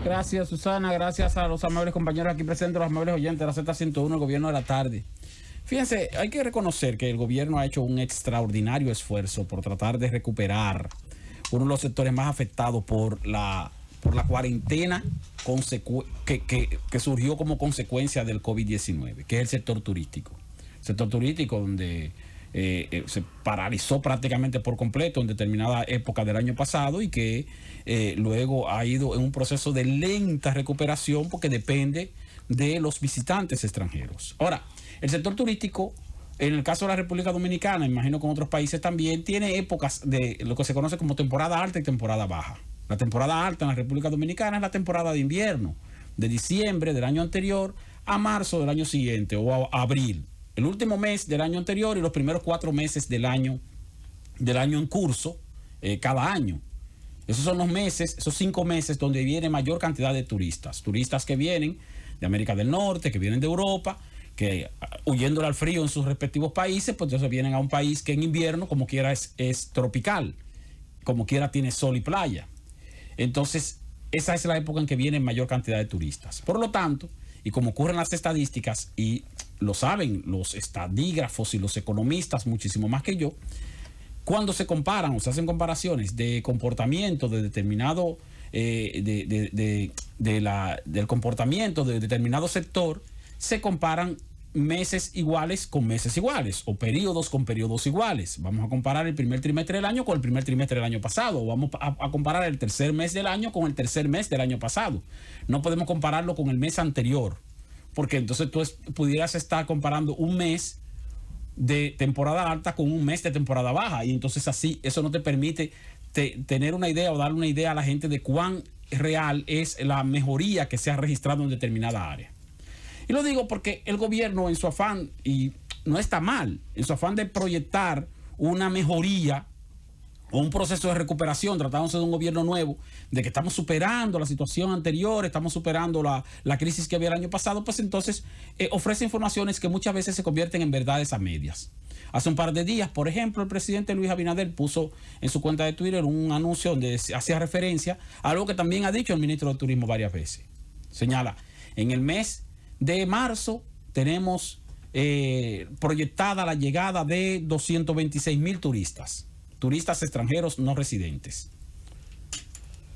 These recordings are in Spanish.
Gracias, Susana. Gracias a los amables compañeros aquí presentes, los amables oyentes de la Z101, el gobierno de la tarde. Fíjense, hay que reconocer que el gobierno ha hecho un extraordinario esfuerzo por tratar de recuperar uno de los sectores más afectados por la cuarentena que surgió como consecuencia del COVID-19, que es el sector turístico. El sector turístico donde se paralizó prácticamente por completo en determinada época del año pasado y que luego ha ido en un proceso de lenta recuperación porque depende de los visitantes extranjeros. Ahora, el sector turístico, en el caso de la República Dominicana, imagino que en otros países también, tiene épocas de lo que se conoce como temporada alta y temporada baja. La temporada alta en la República Dominicana es la temporada de invierno, de diciembre del año anterior a marzo del año siguiente o a abril. El último mes del año anterior y los primeros 4 meses del año en curso cada año. Esos son los meses, esos 5 meses donde viene mayor cantidad de turistas. Turistas que vienen de América del Norte, que vienen de Europa, que huyéndole al frío en sus respectivos países, pues entonces vienen a un país que en invierno, como quiera, es tropical, como quiera tiene sol y playa. Entonces, esa es la época en que vienen mayor cantidad de turistas. Por lo tanto, y como ocurren las estadísticas, y lo saben los estadígrafos y los economistas muchísimo más que yo, cuando se comparan o se hacen comparaciones de comportamiento de determinado, del comportamiento de determinado sector, se comparan meses iguales con meses iguales o periodos con periodos iguales. Vamos a comparar el primer trimestre del año con el primer trimestre del año pasado, o vamos a comparar el tercer mes del año con el tercer mes del año pasado. No podemos compararlo con el mes anterior, porque entonces tú pudieras estar comparando un mes de temporada alta con un mes de temporada baja, y entonces así eso no te permite tener una idea o darle una idea a la gente de cuán real es la mejoría que se ha registrado en determinada área. Y lo digo porque el gobierno, en su afán, y no está mal, en su afán de proyectar una mejoría o un proceso de recuperación, tratándose de un gobierno nuevo, de que estamos superando la situación anterior, estamos superando la crisis que había el año pasado, pues entonces ofrece informaciones que muchas veces se convierten en verdades a medias. Hace un par de días, por ejemplo, el presidente Luis Abinader puso en su cuenta de Twitter un anuncio donde hacía referencia a algo que también ha dicho el ministro de Turismo varias veces. Señala, en el mes de marzo tenemos proyectada la llegada de 226,000 turistas extranjeros no residentes.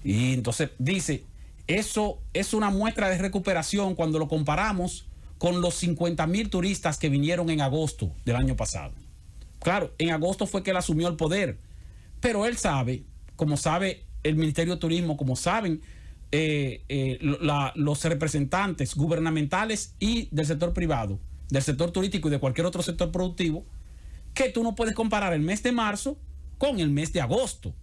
Y entonces dice, eso es una muestra de recuperación cuando lo comparamos con los 50,000 turistas que vinieron en agosto del año pasado. Claro, en agosto fue que él asumió el poder, pero él sabe, como sabe el Ministerio de Turismo, como saben los representantes gubernamentales y del sector privado, del sector turístico y de cualquier otro sector productivo, que tú no puedes comparar el mes de marzo con el mes de agosto.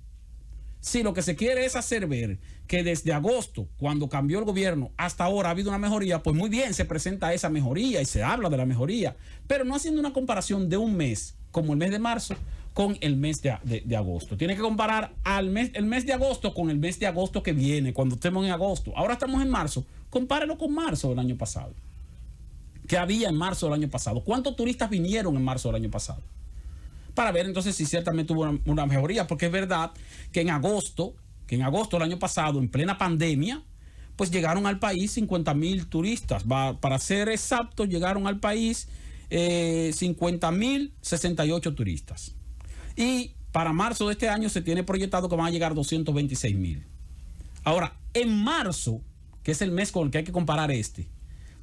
Si lo que se quiere es hacer ver que desde agosto, cuando cambió el gobierno, hasta ahora ha habido una mejoría, pues muy bien, se presenta esa mejoría y se habla de la mejoría, pero no haciendo una comparación de un mes, como el mes de marzo, con el mes de agosto. Tiene que comparar el mes de agosto con el mes de agosto que viene, cuando estemos en agosto. Ahora estamos en marzo, compárelo con marzo del año pasado. ¿Qué había en marzo del año pasado? ¿Cuántos turistas vinieron en marzo del año pasado? Para ver entonces si ciertamente hubo una mejoría, porque es verdad que en agosto del año pasado, en plena pandemia, pues llegaron al país 50,000 turistas. Para ser exactos, llegaron al país 50,068 turistas. Y para marzo de este año se tiene proyectado que van a llegar 226,000. Ahora, en marzo, que es el mes con el que hay que comparar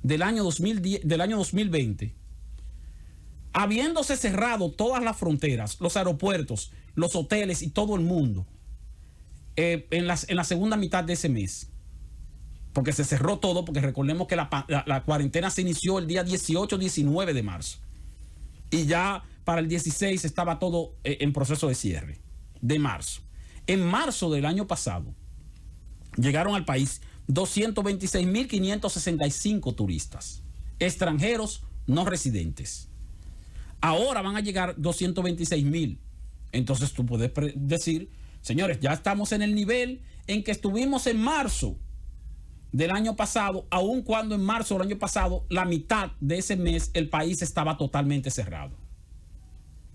del año 2020, habiéndose cerrado todas las fronteras, los aeropuertos, los hoteles y todo el mundo, en la segunda mitad de ese mes, porque se cerró todo, porque recordemos que la cuarentena se inició el día 18-19 de marzo, y ya para el 16 estaba todo en proceso de cierre, de marzo. En marzo del año pasado, llegaron al país 226,565 turistas, extranjeros no residentes. Ahora van a llegar 226,000. Entonces tú puedes decir, señores, ya estamos en el nivel en que estuvimos en marzo del año pasado, aun cuando en marzo del año pasado, la mitad de ese mes, el país estaba totalmente cerrado.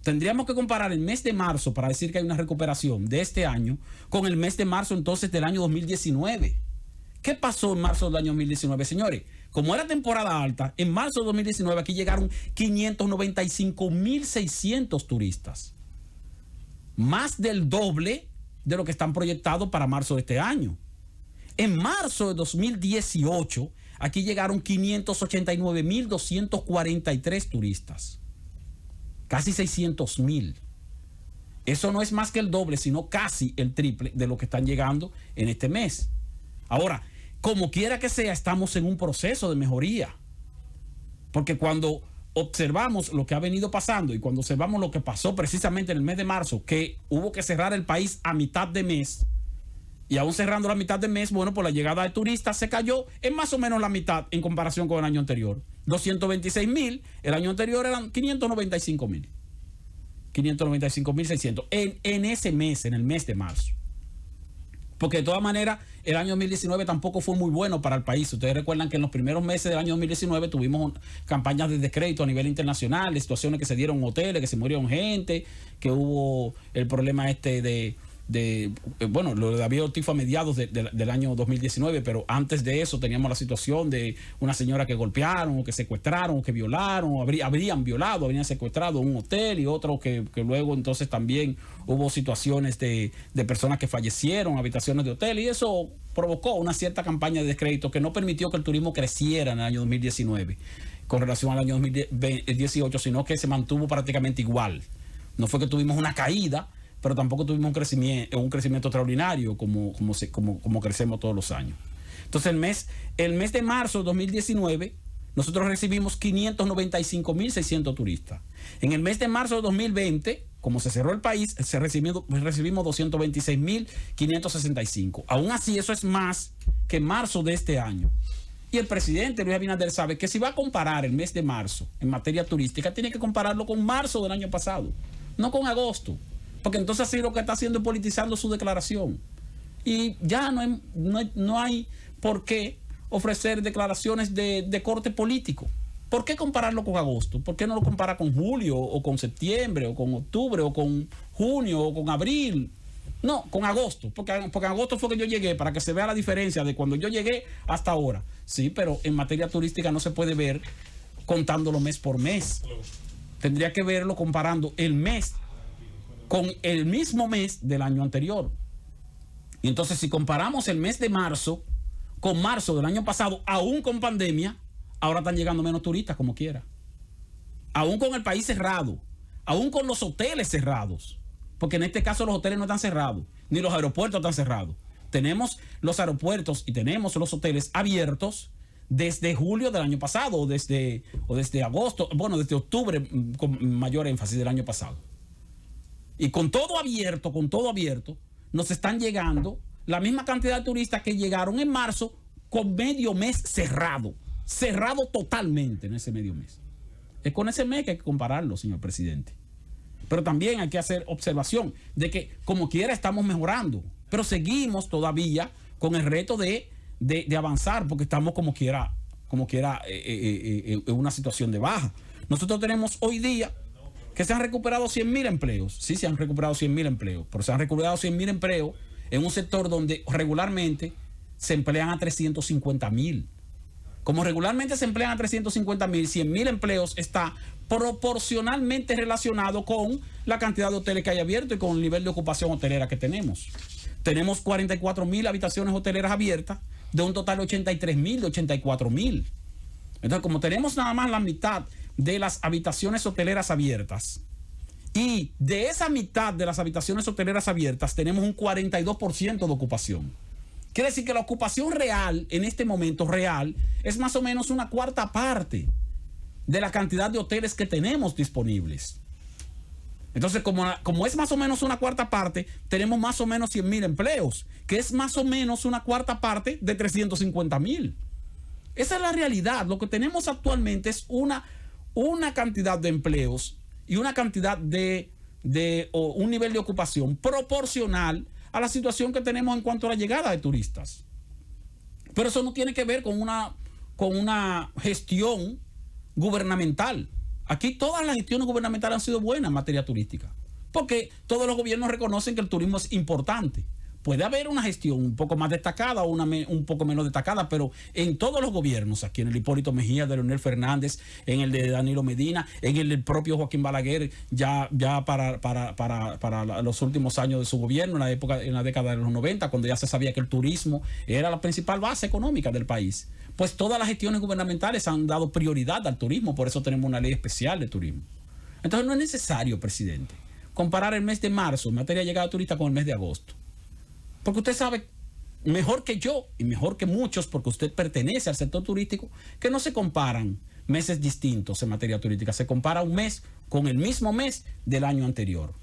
Tendríamos que comparar el mes de marzo para decir que hay una recuperación de este año con el mes de marzo entonces del año 2019, ¿Qué pasó en marzo del año 2019, señores? Como era temporada alta, en marzo de 2019 aquí llegaron 595.600 turistas. Más del doble de lo que están proyectados para marzo de este año. En marzo de 2018, aquí llegaron 589.243 turistas. Casi 600.000. Eso no es más que el doble, sino casi el triple de lo que están llegando en este mes. Ahora, como quiera que sea, estamos en un proceso de mejoría. Porque cuando observamos lo que ha venido pasando y cuando observamos lo que pasó precisamente en el mes de marzo, que hubo que cerrar el país a mitad de mes, y aún cerrando la mitad de mes, bueno, por la llegada de turistas se cayó en más o menos la mitad en comparación con el año anterior. 226.000, el año anterior eran 595.000. 595.600 en ese mes, en el mes de marzo. Porque de todas maneras, el año 2019 tampoco fue muy bueno para el país. Ustedes recuerdan que en los primeros meses del año 2019 tuvimos campañas de descrédito a nivel internacional, situaciones que se dieron en hoteles, que se murieron gente, que hubo el problema bueno, lo de David Ortiz fue a mediados del año 2019, pero antes de eso teníamos la situación de una señora que golpearon, o que secuestraron, o que violaron, o habrían violado, habrían secuestrado un hotel, y otro que luego entonces también hubo situaciones de personas que fallecieron, habitaciones de hotel, y eso provocó una cierta campaña de descrédito que no permitió que el turismo creciera en el año 2019 con relación al año 2018, sino que se mantuvo prácticamente igual. No fue que tuvimos una caída, pero tampoco tuvimos un crecimiento extraordinario como crecemos todos los años. Entonces el mes de marzo de 2019 nosotros recibimos 595.600 turistas. En el mes de marzo de 2020, como se cerró el país, recibimos 226.565. Aún así, eso es más que marzo de este año. Y el presidente Luis Abinader sabe que si va a comparar el mes de marzo en materia turística, tiene que compararlo con marzo del año pasado, no con agosto. Porque entonces así lo que está haciendo es politizando su declaración. Y ya no hay por qué ofrecer declaraciones de corte político. ¿Por qué compararlo con agosto? ¿Por qué no lo compara con julio, o con septiembre, o con octubre, o con junio, o con abril? No, con agosto. Porque en agosto fue que yo llegué, para que se vea la diferencia de cuando yo llegué hasta ahora. Sí, pero en materia turística no se puede ver contándolo mes por mes. Tendría que verlo comparando el mes con el mismo mes del año anterior. Y entonces, si comparamos el mes de marzo con marzo del año pasado, aún con pandemia, ahora están llegando menos turistas como quiera. Aún con el país cerrado, aún con los hoteles cerrados, porque en este caso los hoteles no están cerrados, ni los aeropuertos están cerrados. Tenemos los aeropuertos y tenemos los hoteles abiertos desde julio del año pasado, o desde agosto, bueno, desde octubre, con mayor énfasis del año pasado. Y con todo abierto, nos están llegando la misma cantidad de turistas que llegaron en marzo, con medio mes cerrado totalmente en ese medio mes. Es con ese mes que hay que compararlo, señor presidente. Pero también hay que hacer observación de que como quiera estamos mejorando, pero seguimos todavía con el reto de avanzar, porque estamos como quiera en una situación de baja. Nosotros tenemos hoy día que se han recuperado 100.000 empleos. Sí, se han recuperado 100.000 empleos, pero se han recuperado 100.000 empleos en un sector donde regularmente se emplean a 350.000. Como regularmente se emplean a 350.000, 100.000 empleos está proporcionalmente relacionado con la cantidad de hoteles que hay abiertos y con el nivel de ocupación hotelera que tenemos. Tenemos 44.000 habitaciones hoteleras abiertas de un total de 83.000, de 84.000. Entonces, como tenemos nada más la mitad de las habitaciones hoteleras abiertas, y de esa mitad de las habitaciones hoteleras abiertas tenemos un 42% de ocupación. Quiere decir que la ocupación real, en este momento real, es más o menos una cuarta parte de la cantidad de hoteles que tenemos disponibles. Entonces, como es más o menos una cuarta parte, tenemos más o menos 100.000 empleos, que es más o menos una cuarta parte de 350.000. Esa es la realidad. Lo que tenemos actualmente es una cantidad de empleos y una cantidad o un nivel de ocupación proporcional a la situación que tenemos en cuanto a la llegada de turistas. Pero eso no tiene que ver con una gestión gubernamental. Aquí todas las gestiones gubernamentales han sido buenas en materia turística, porque todos los gobiernos reconocen que el turismo es importante, Puede haber una gestión un poco más destacada o un poco menos destacada, pero en todos los gobiernos, aquí en el Hipólito Mejía, de Leonel Fernández, en el de Danilo Medina, en el del propio Joaquín Balaguer, ya para los últimos años de su gobierno, en la década de los 90, cuando ya se sabía que el turismo era la principal base económica del país. Pues todas las gestiones gubernamentales han dado prioridad al turismo, por eso tenemos una ley especial de turismo. Entonces no es necesario, presidente, comparar el mes de marzo en materia de llegada de turistas con el mes de agosto. Porque usted sabe mejor que yo y mejor que muchos, porque usted pertenece al sector turístico, que no se comparan meses distintos en materia turística. Se compara un mes con el mismo mes del año anterior.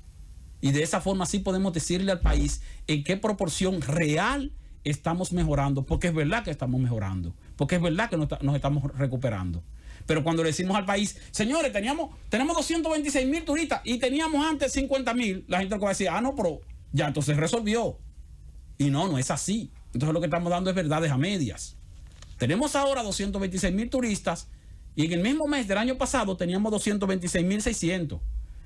Y de esa forma sí podemos decirle al país en qué proporción real estamos mejorando, porque es verdad que estamos mejorando, porque es verdad que nos estamos recuperando. Pero cuando le decimos al país, señores, tenemos 226,000 turistas y teníamos antes 50,000, la gente va a decir, no, pero ya entonces resolvió. Y no es así. Entonces lo que estamos dando es verdades a medias. Tenemos ahora 226,000 turistas y en el mismo mes del año pasado teníamos 226,600.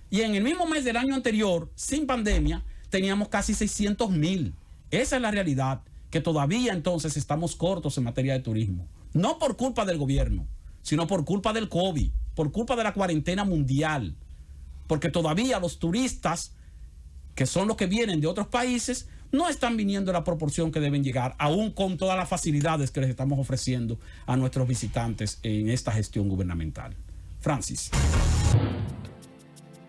Y en el mismo mes del año anterior, sin pandemia, teníamos casi 600,000. Esa es la realidad, que todavía entonces estamos cortos en materia de turismo. No por culpa del gobierno, sino por culpa del COVID, por culpa de la cuarentena mundial. Porque todavía los turistas, que son los que vienen de otros países, no están viniendo en la proporción que deben llegar, aún con todas las facilidades que les estamos ofreciendo a nuestros visitantes en esta gestión gubernamental. Francis.